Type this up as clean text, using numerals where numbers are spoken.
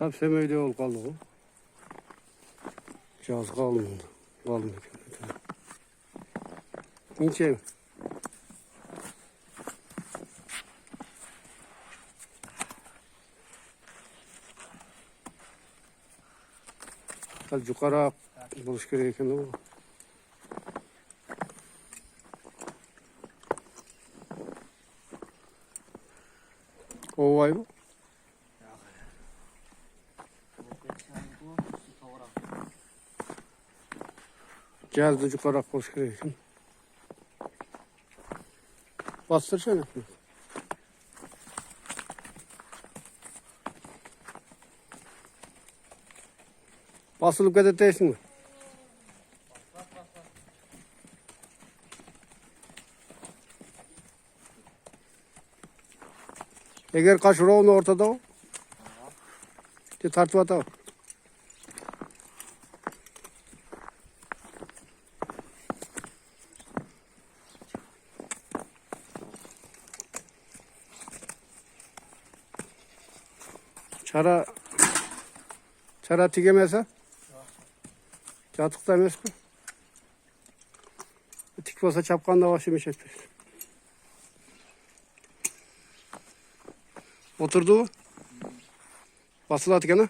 Sap semeyde ol kaldı o. Caz kalın. Kalın. İnce. Sal yukarı buluş gereken o. O vay mı? Geldi yukarı buluş gereken. Bastırsana. Basılıp gazeteysin mi? Eğer kaçırı onu ortada o. Tartıp atalım. Çara tikemezse? Çatıkta emes mi? Tik olsa çapkan da başımı çekti. Oturdu mu? Basılı atık yana.